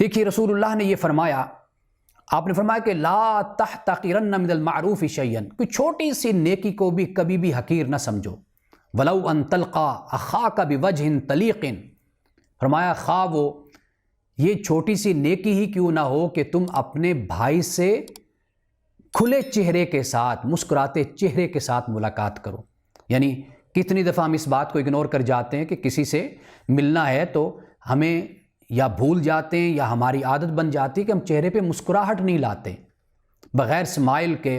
دیکھیے رسول اللہ نے یہ فرمایا، آپ نے فرمایا کہ لا تحتقرن من المعروف شیئا، کوئی چھوٹی سی نیکی کو بھی کبھی بھی حقیر نہ سمجھو، ولو ان تلقا اخاک بوجہ طلیق، فرمایا خواہ وہ یہ چھوٹی سی نیکی ہی کیوں نہ ہو کہ تم اپنے بھائی سے کھلے چہرے کے ساتھ، مسکراتے چہرے کے ساتھ ملاقات کرو۔ یعنی کتنی دفعہ ہم اس بات کو اگنور کر جاتے ہیں کہ کسی سے ملنا ہے تو ہمیں یا بھول جاتے ہیں یا ہماری عادت بن جاتی ہے کہ ہم چہرے پہ مسکراہٹ نہیں لاتے، بغیر سمائل کے،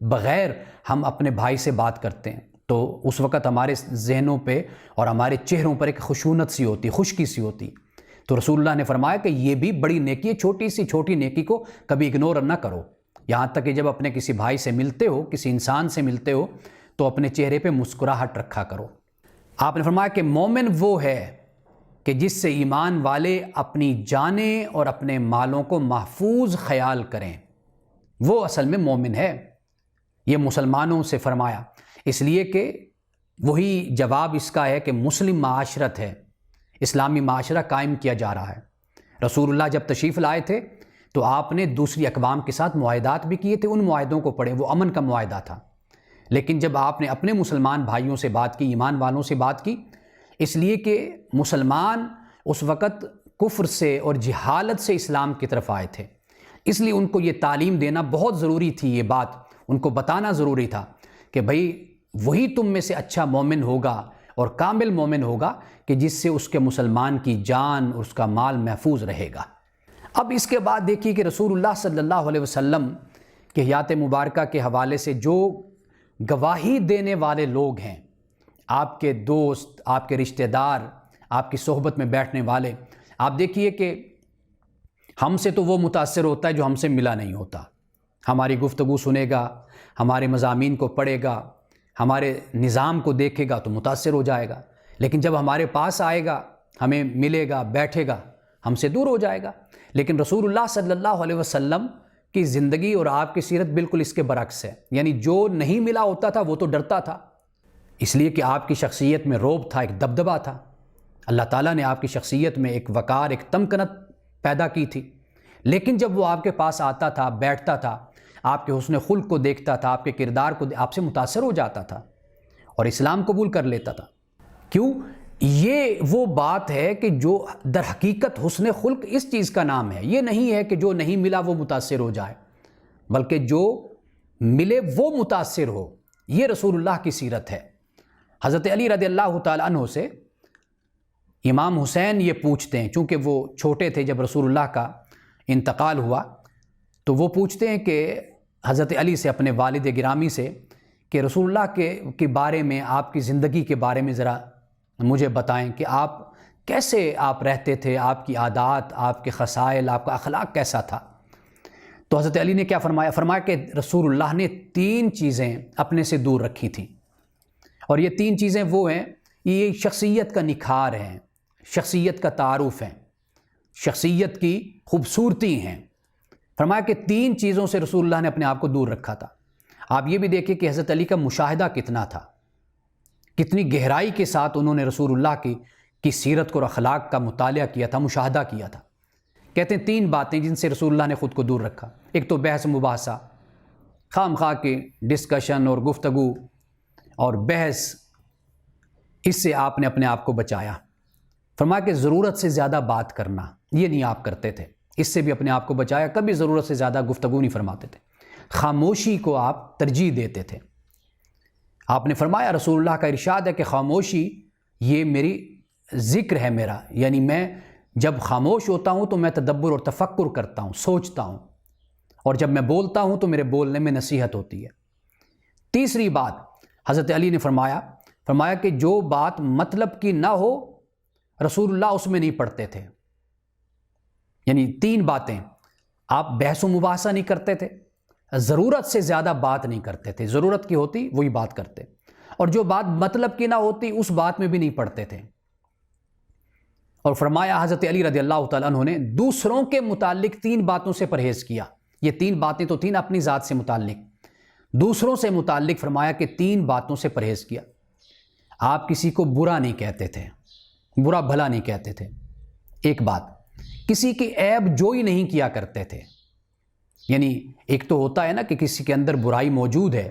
بغیر ہم اپنے بھائی سے بات کرتے ہیں تو اس وقت ہمارے ذہنوں پہ اور ہمارے چہروں پر ایک خشونت سی ہوتی، خشکی سی ہوتی۔ تو رسول اللہ نے فرمایا کہ یہ بھی بڑی نیکی ہے، چھوٹی نیکی کو کبھی اگنور نہ کرو، یہاں تک کہ جب اپنے کسی بھائی سے ملتے ہو، کسی انسان سے ملتے ہو تو اپنے چہرے پہ مسکراہٹ رکھا کرو۔ آپ نے فرمایا کہ مومن وہ ہے کہ جس سے ایمان والے اپنی جانیں اور اپنے مالوں کو محفوظ خیال کریں، وہ اصل میں مومن ہے۔ یہ مسلمانوں سے فرمایا، اس لیے کہ وہی جواب اس کا ہے کہ مسلم معاشرت ہے، اسلامی معاشرہ قائم کیا جا رہا ہے۔ رسول اللہ جب تشریف لائے تھے تو آپ نے دوسری اقوام کے ساتھ معاہدات بھی کیے تھے، ان معاہدوں کو پڑھیں، وہ امن کا معاہدہ تھا۔ لیکن جب آپ نے اپنے مسلمان بھائیوں سے بات کی، ایمان والوں سے بات کی، اس لیے کہ مسلمان اس وقت کفر سے اور جہالت سے اسلام کی طرف آئے تھے، اس لیے ان کو یہ تعلیم دینا بہت ضروری تھی، یہ بات ان کو بتانا ضروری تھا کہ بھئی وہی تم میں سے اچھا مومن ہوگا اور کامل مومن ہوگا کہ جس سے اس کے مسلمان کی جان اور اس کا مال محفوظ رہے گا۔ اب اس کے بعد دیکھیے کہ رسول اللہ صلی اللہ علیہ وسلم کے حیات مبارکہ کے حوالے سے جو گواہی دینے والے لوگ ہیں، آپ کے دوست، آپ کے رشتہ دار، آپ کی صحبت میں بیٹھنے والے، آپ دیکھیے کہ ہم سے تو وہ متاثر ہوتا ہے جو ہم سے ملا نہیں ہوتا، ہماری گفتگو سنے گا، ہمارے مضامین کو پڑھے گا، ہمارے نظام کو دیکھے گا تو متاثر ہو جائے گا، لیکن جب ہمارے پاس آئے گا، ہمیں ملے گا، بیٹھے گا، ہم سے دور ہو جائے گا۔ لیکن رسول اللہ صلی اللہ علیہ وسلم کی زندگی اور آپ کی سیرت بالکل اس کے برعکس ہے، یعنی جو نہیں ملا ہوتا تھا وہ تو ڈرتا تھا، اس لیے کہ آپ کی شخصیت میں رعب تھا، ایک دبدبہ تھا۔ اللہ تعالیٰ نے آپ کی شخصیت میں ایک وقار، ایک تمکنت پیدا کی تھی، لیکن جب وہ آپ کے پاس آتا تھا، بیٹھتا تھا، آپ کے حسن خلق کو دیکھتا تھا، آپ کے کردار کو آپ سے متاثر ہو جاتا تھا اور اسلام قبول کر لیتا تھا۔ کیوں؟ یہ وہ بات ہے کہ جو در حقیقت حسن خلق اس چیز کا نام ہے، یہ نہیں ہے کہ جو نہیں ملا وہ متاثر ہو جائے، بلکہ جو ملے وہ متاثر ہو، یہ رسول اللہ کی سیرت ہے۔ حضرت علی رضی اللہ تعالیٰ عنہ سے امام حسین یہ پوچھتے ہیں، چونکہ وہ چھوٹے تھے جب رسول اللہ کا انتقال ہوا، تو وہ پوچھتے ہیں کہ حضرت علی سے، اپنے والد گرامی سے، کہ رسول اللہ کے بارے میں، آپ کی زندگی کے بارے میں ذرا مجھے بتائیں کہ آپ کیسے آپ رہتے تھے، آپ کی عادات، آپ کے خصائل، آپ کا اخلاق کیسا تھا۔ تو حضرت علی نے کیا فرمایا؟ فرمایا کہ رسول اللہ نے 3 چیزیں اپنے سے دور رکھی تھیں، اور یہ 3 چیزیں وہ ہیں، یہ شخصیت کا نکھار ہیں، شخصیت کا تعارف ہیں، شخصیت کی خوبصورتی ہیں۔ فرمایا کہ 3 چیزوں سے رسول اللہ نے اپنے آپ کو دور رکھا تھا۔ آپ یہ بھی دیکھیں کہ حضرت علی کا مشاہدہ کتنا تھا، کتنی گہرائی کے ساتھ انہوں نے رسول اللہ کی سیرت اور اخلاق کا مطالعہ کیا تھا، مشاہدہ کیا تھا۔ کہتے ہیں 3 باتیں جن سے رسول اللہ نے خود کو دور رکھا۔ ایک تو بحث مباحثہ، خام خواہ کی ڈسکشن اور گفتگو اور بحث، اس سے آپ نے اپنے آپ کو بچایا۔ فرمایا کہ ضرورت سے زیادہ بات کرنا، یہ نہیں آپ کرتے تھے، اس سے بھی اپنے آپ کو بچایا، کبھی ضرورت سے زیادہ گفتگو نہیں فرماتے تھے، خاموشی کو آپ ترجیح دیتے تھے۔ آپ نے فرمایا، رسول اللہ کا ارشاد ہے کہ خاموشی یہ میری ذکر ہے میرا، یعنی میں جب خاموش ہوتا ہوں تو میں تدبر اور تفکر کرتا ہوں، سوچتا ہوں، اور جب میں بولتا ہوں تو میرے بولنے میں نصیحت ہوتی ہے۔ تیسری بات حضرت علی نے فرمایا کہ جو بات مطلب کی نہ ہو رسول اللہ اس میں نہیں پڑھتے تھے، یعنی 3 باتیں، آپ بحث و مباحثہ نہیں کرتے تھے، ضرورت سے زیادہ بات نہیں کرتے تھے، ضرورت کی ہوتی وہی بات کرتے، اور جو بات مطلب کی نہ ہوتی اس بات میں بھی نہیں پڑھتے تھے۔ اور فرمایا حضرت علی رضی اللہ تعالیٰ عنہ نے دوسروں کے متعلق 3 باتوں سے پرہیز کیا۔ یہ 3 باتیں تو تھیں اپنی ذات سے متعلق، دوسروں سے متعلق فرمایا کہ 3 باتوں سے پرہیز کیا۔ آپ کسی کو برا نہیں کہتے تھے، برا بھلا نہیں کہتے تھے، ایک بات، کسی کی عیب جوئی نہیں کیا کرتے تھے۔ یعنی ایک تو ہوتا ہے نا کہ کسی کے اندر برائی موجود ہے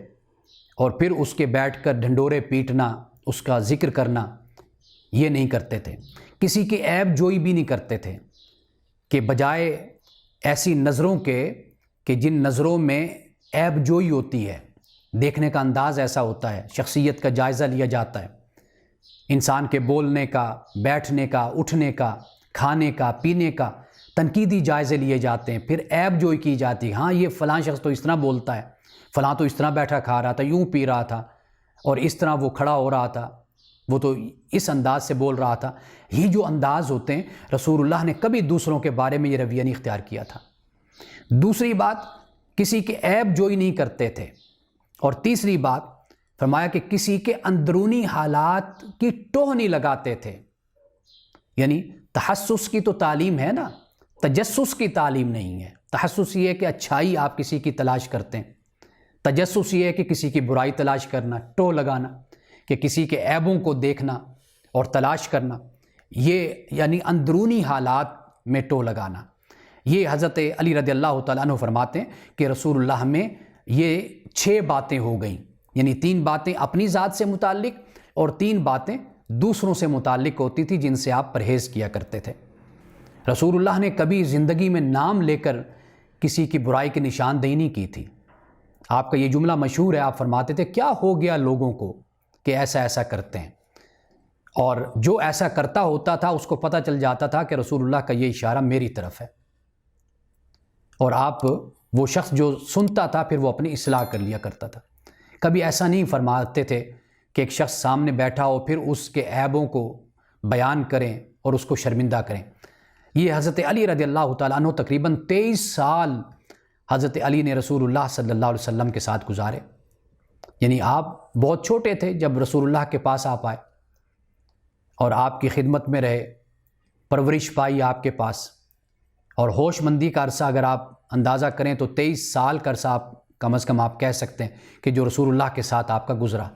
اور پھر اس کے بیٹھ کر ڈھنڈورے پیٹنا، اس کا ذکر کرنا، یہ نہیں کرتے تھے۔ کسی کی عیب جوئی بھی نہیں کرتے تھے، کہ بجائے ایسی نظروں کے کہ جن نظروں میں عیب جوئی ہوتی ہے، دیکھنے کا انداز ایسا ہوتا ہے، شخصیت کا جائزہ لیا جاتا ہے، انسان کے بولنے کا، بیٹھنے کا، اٹھنے کا، کھانے کا، پینے کا تنقیدی جائزے لیے جاتے ہیں، پھر عیب جوئی کی جاتی ہے۔ ہاں یہ فلاں شخص تو اس طرح بولتا ہے، فلاں تو اس طرح بیٹھا کھا رہا تھا، یوں پی رہا تھا، اور اس طرح وہ کھڑا ہو رہا تھا، وہ تو اس انداز سے بول رہا تھا۔ یہ جو انداز ہوتے ہیں، رسول اللہ نے کبھی دوسروں کے بارے میں یہ رویہ نہیں اختیار کیا تھا۔ دوسری بات، کسی کے عیب جوئی نہیں کرتے تھے۔ اور تیسری بات فرمایا کہ کسی کے اندرونی حالات کی ٹوہ نہیں لگاتے تھے۔ یعنی تحسس کی تو تعلیم ہے نا، تجسس کی تعلیم نہیں ہے۔ تحسس یہ ہے کہ اچھائی آپ کسی کی تلاش کرتے ہیں، تجسس یہ ہے کہ کسی کی برائی تلاش کرنا، ٹوہ لگانا، کہ کسی کے عیبوں کو دیکھنا اور تلاش کرنا، یہ یعنی اندرونی حالات میں ٹوہ لگانا۔ یہ حضرت علی رضی اللہ تعالیٰ عنہ فرماتے ہیں کہ رسول اللہ میں یہ 6 باتیں ہو گئیں، یعنی 3 باتیں اپنی ذات سے متعلق اور 3 باتیں دوسروں سے متعلق ہوتی تھی جن سے آپ پرہیز کیا کرتے تھے۔ رسول اللہ نے کبھی زندگی میں نام لے کر کسی کی برائی کی نشاندہی نہیں کی تھی۔ آپ کا یہ جملہ مشہور ہے، آپ فرماتے تھے کیا ہو گیا لوگوں کو کہ ایسا ایسا کرتے ہیں، اور جو ایسا کرتا ہوتا تھا اس کو پتہ چل جاتا تھا کہ رسول اللہ کا یہ اشارہ میری طرف ہے، اور آپ وہ شخص جو سنتا تھا پھر وہ اپنی اصلاح کر لیا کرتا تھا۔ کبھی ایسا نہیں فرماتے تھے کہ ایک شخص سامنے بیٹھا ہو پھر اس کے عیبوں کو بیان کریں اور اس کو شرمندہ کریں۔ یہ حضرت علی رضی اللہ تعالیٰ عنہ تقریباً 23 سال حضرت علی نے رسول اللہ صلی اللہ علیہ وسلم کے ساتھ گزارے۔ یعنی آپ بہت چھوٹے تھے جب رسول اللہ کے پاس آپ آئے اور آپ کی خدمت میں رہے، پرورش پائی آپ کے پاس، اور ہوش مندی کا عرصہ اگر آپ اندازہ کریں تو 23 سال کا عرصہ آپ کم از کم آپ کہہ سکتے ہیں کہ جو رسول اللہ کے ساتھ آپ کا گزرا۔